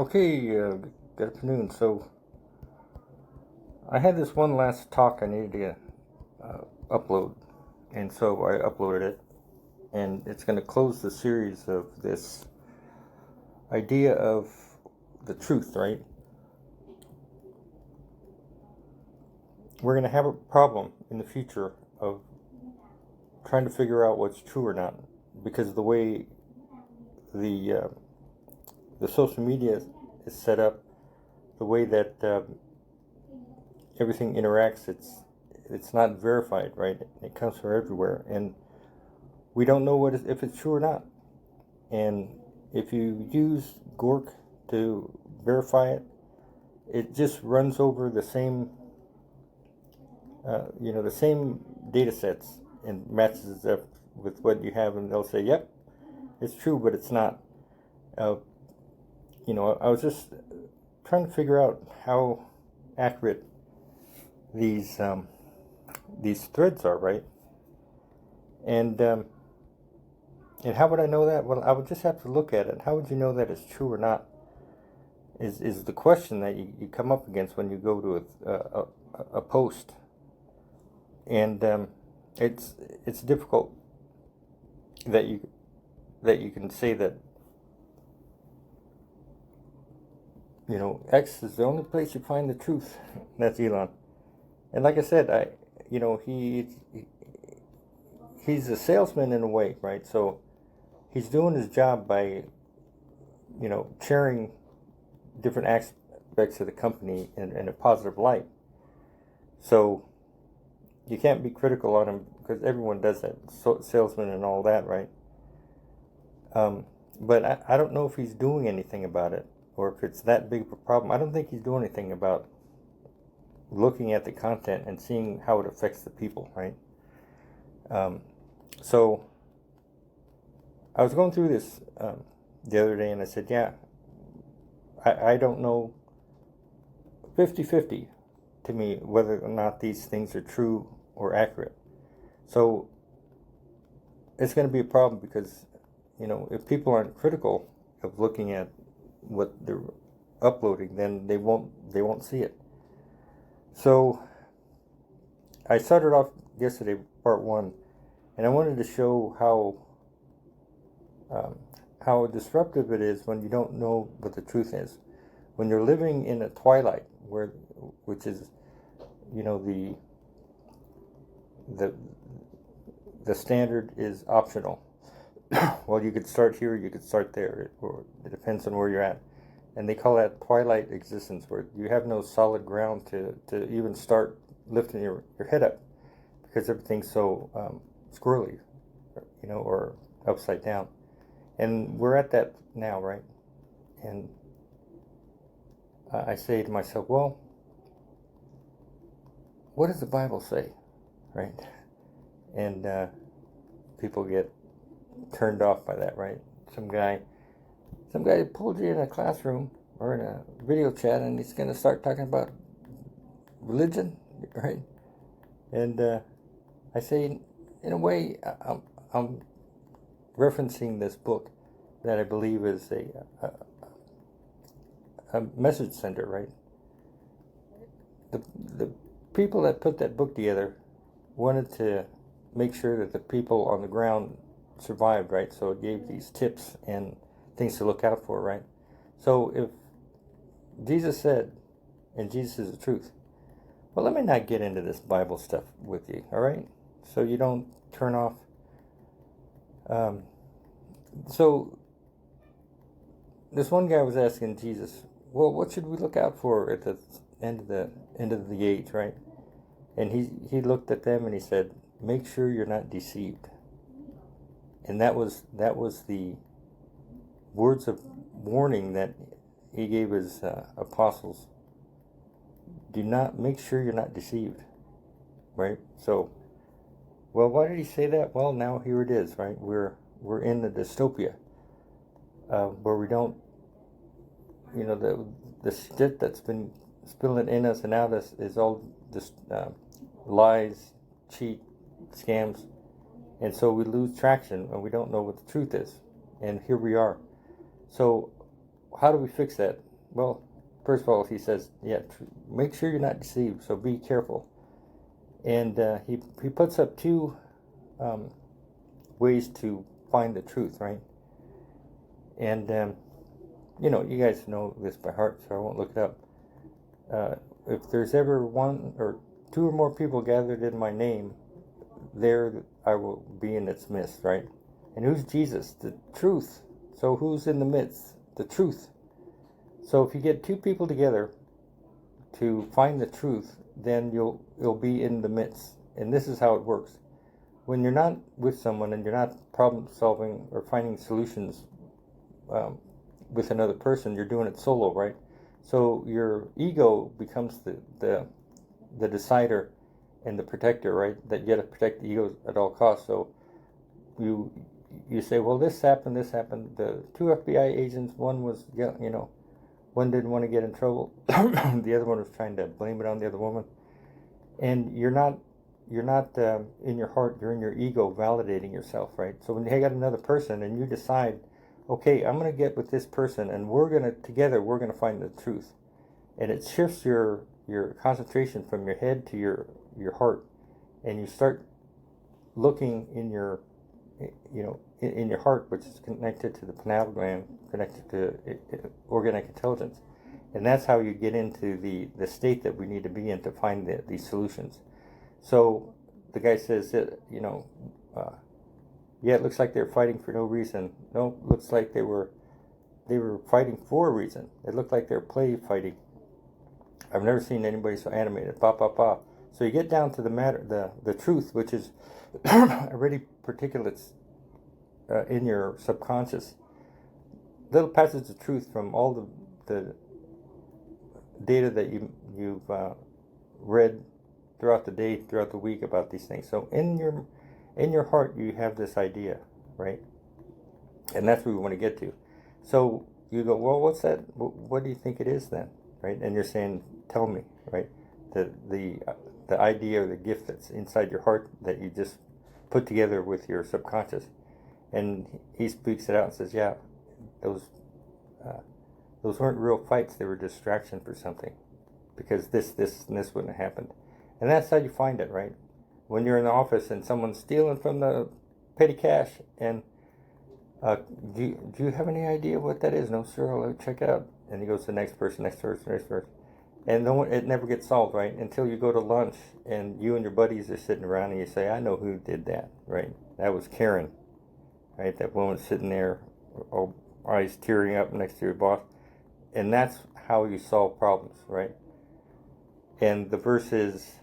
Okay, good afternoon. So, I had this one last talk I needed to upload, and so I uploaded it, and it's going to close the series of this idea of the truth, right? We're going to have a problem in the future of trying to figure out what's true or not, because of the way the the social media is set up, the way that everything interacts, it's not verified, right? It comes from everywhere, and we don't know if it's true or not. And if you use Gork to verify it, it just runs over the same, the same data sets and matches it up with what you have, and they'll say, "Yep, it's true," but it's not. Uh, I was just trying to figure out how accurate these threads are, right? And and how would I know that? Well, I would just have to look at it. How would you know that it's true or not? Is the question that you come up against when you go to a post, and it's difficult that you can say that X is the only place you find the truth. That's Elon, and like I said, he's a salesman in a way, right? So he's doing his job by sharing different aspects of the company in a positive light. So you can't be critical on him because everyone does that, salesman and all that, right? But I don't know if he's doing anything about it, or if it's that big of a problem. I don't think he's doing anything about looking at the content and seeing how it affects the people, right? So I was going through this the other day, and I said, yeah, I don't know, 50-50 to me whether or not these things are true or accurate. So it's going to be a problem because, if people aren't critical of looking at what they're uploading, then they won't see it. So I started off yesterday, part one, and I wanted to show how disruptive it is when you don't know what the truth is. When you're living in a twilight, which is, the standard is optional. Well, you could start here, you could start there, or it depends on where you're at. And they call that twilight existence, where you have no solid ground to even start lifting your head up, because everything's so squirrely, or upside down. And we're at that now, right? And I say to myself, well, what does the Bible say, right? And people get turned off by that, right? Some guy pulled you in a classroom or in a video chat, and he's going to start talking about religion, right? And I say, in a way, I'm referencing this book that I believe is a message sender, right? The people that put that book together wanted to make sure that the people on the ground survived, right? So it gave these tips and things to look out for, right? So if Jesus said, and Jesus is the truth, well, let me not get into this Bible stuff with you, all right? So you don't turn off. So this one guy was asking Jesus, well, what should we look out for at the end of the age, right? And he looked at them and he said, make sure you're not deceived. And that was the words of warning that he gave his apostles. Make sure you're not deceived, right? So, well, why did he say that? Well, now here it is, right? We're in the dystopia where we don't, the shit that's been spilling in us and out is all just lies, cheat, scams, and so we lose traction and we don't know what the truth is. And here we are. So how do we fix that? well, first of all, he says, yeah, make sure you're not deceived, so be careful. And he puts up two ways to find the truth, right? And, you guys know this by heart, so I won't look it up. If there's ever one or two or more people gathered in my name, there I will be in its midst, right? And who's Jesus? The truth. So who's in the midst? The truth. So if you get two people together to find the truth, then you'll be in the midst. And this is how it works. When you're not with someone and you're not problem solving or finding solutions with another person, you're doing it solo, right? So your ego becomes the decider and the protector, right? That you got to protect the ego at all costs. So you say, well, this happened. The two FBI agents, one was, one didn't want to get in trouble. The other one was trying to blame it on the other woman. And you're not in your heart, you're in your ego validating yourself, right? So when you got another person and you decide, okay, I'm going to get with this person and together we're going to find the truth. And it shifts your concentration from your head to your heart. And you start looking in your heart, which is connected to the pineal gland, connected to organic intelligence. And that's how you get into the state that we need to be in to find these solutions. So the guy says, yeah, it looks like they're fighting for no reason. No, it looks like they were fighting for a reason. It looked like they're play fighting. I've never seen anybody so animated. Pa pa pa. So you get down to the matter, the truth, which is already particulates in your subconscious. Little passages of truth from all the data that you've read throughout the day, throughout the week about these things. So in your heart, you have this idea, right? And that's what we want to get to. So you go, well, what's that? What do you think it is then, right? And you're saying, tell me, right? The idea or the gift that's inside your heart that you just put together with your subconscious. And he speaks it out and says, yeah, those weren't real fights. They were distraction for something, because this and this wouldn't have happened. And that's how you find it, right? When you're in the office and someone's stealing from the petty cash, and do you have any idea what that is? No, sir, I'll check it out. And he goes to the next person. And it never gets solved, right? Until you go to lunch and you and your buddies are sitting around and you say, I know who did that, right? That was Karen, right? That woman sitting there, eyes tearing up next to your boss. And that's how you solve problems, right? And the verse is,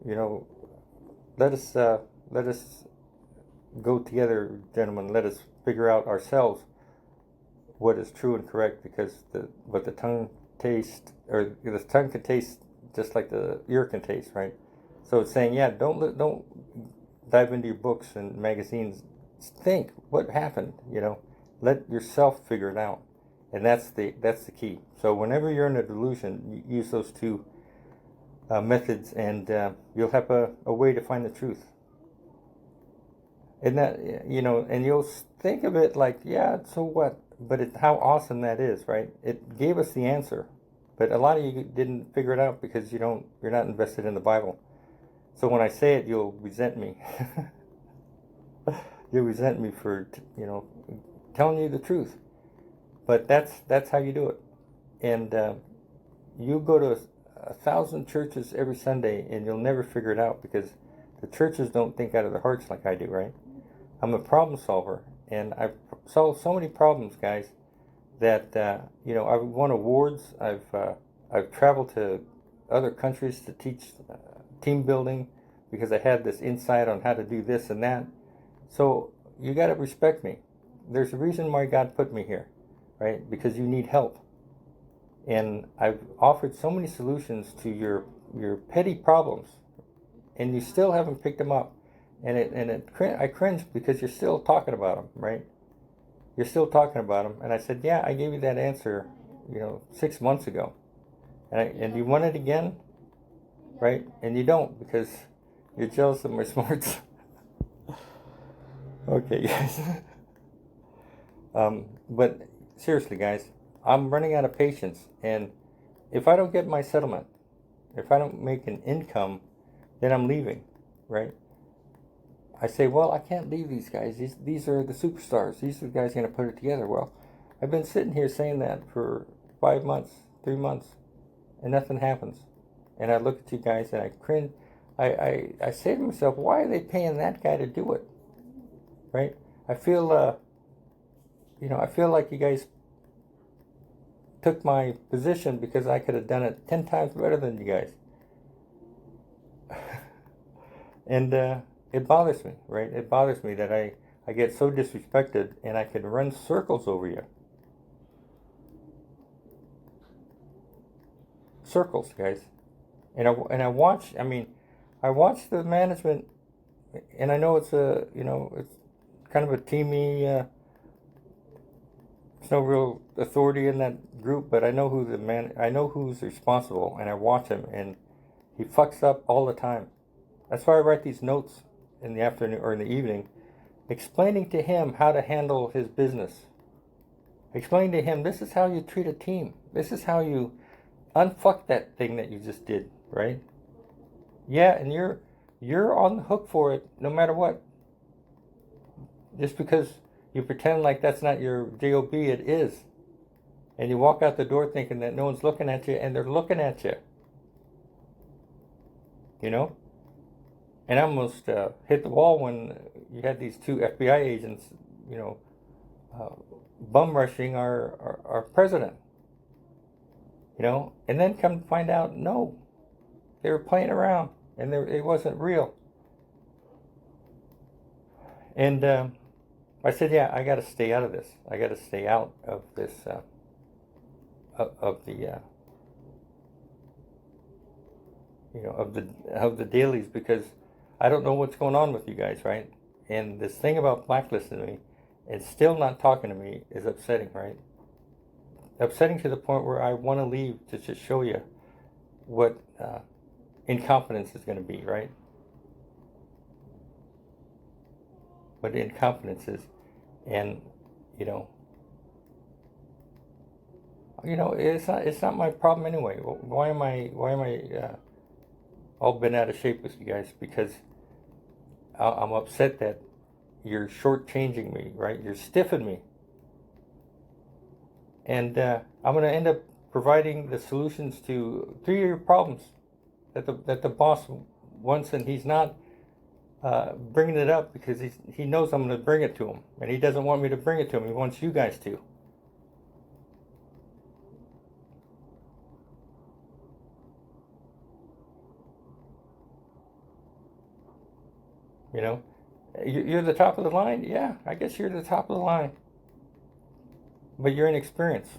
let us go together, gentlemen. Let us figure out ourselves what is true and correct, because what the tongue tastes, or the tongue can taste just like the ear can taste, right? So it's saying, yeah, don't dive into your books and magazines. Think what happened, Let yourself figure it out, and that's the key. So whenever you're in a delusion, you use those two methods, and you'll have a way to find the truth. And that, and you'll think of it like, yeah, so what? But how awesome that is, right? It gave us the answer, but a lot of you didn't figure it out because you're not invested in the Bible. So when I say it, you'll resent me. You'll resent me for telling you the truth. But that's how you do it. And you go to 1,000 churches every Sunday, and you'll never figure it out, because the churches don't think out of their hearts like I do, right? I'm a problem solver, and I've solved so many problems, guys, that I've won awards. I've traveled to other countries to teach team building, because I had this insight on how to do this and that. So you got to respect me. There's a reason why God put me here, right? Because you need help. And I've offered so many solutions to your petty problems, and you still haven't picked them up. And I cringe because you're still talking about them, right? You're still talking about them. And I said, yeah, I gave you that answer, 6 months ago. And you want it again, right? And you don't, because you're jealous of my smarts. Okay, guys. But seriously, guys, I'm running out of patience. And if I don't get my settlement, if I don't make an income, then I'm leaving, right? I say, well, I can't leave these guys. These are the superstars. These are the guys going to put it together. Well, I've been sitting here saying that for 5 months, 3 months, and nothing happens. And I look at you guys and I cringe. I say to myself, why are they paying that guy to do it? Right? I feel, I feel like you guys took my position because I could have done it 10 times better than you guys. And it bothers me, right? It bothers me that I get so disrespected and I can run circles over you. Circles, guys. And I watch, I watch the management, and I know it's it's kind of a teamy, there's no real authority in that group, but I know I know who's responsible, and I watch him, and he fucks up all the time. That's why I write these notes in the afternoon or in the evening, explaining to him how to handle his business. Explaining to him, this is how you treat a team. This is how you unfuck that thing that you just did, right? Yeah, and you're on the hook for it no matter what. Just because you pretend like that's not your job, it is. And you walk out the door thinking that no one's looking at you, and they're looking at you. You know? And I almost hit the wall when you had these two FBI agents, bum rushing our president. And then come to find out, no, they were playing around, and it wasn't real. And I said, yeah, I got to stay out of this. I got to stay out of this, of the dailies, because I don't know what's going on with you guys, right? And this thing about blacklisting me and still not talking to me is upsetting, right? Upsetting to the point where I want to leave to just show you what incompetence is going to be, right? What incompetence is, and it's not my problem anyway. Why am I all been out of shape with you guys? Because I'm upset that you're shortchanging me, right? You're stiffing me. And I'm going to end up providing the solutions to 3 of your problems that the boss wants, and he's not bringing it up because he knows I'm going to bring it to him, and he doesn't want me to bring it to him. He wants you guys to. You're the top of the line? Yeah, I guess you're the top of the line. But you're inexperienced.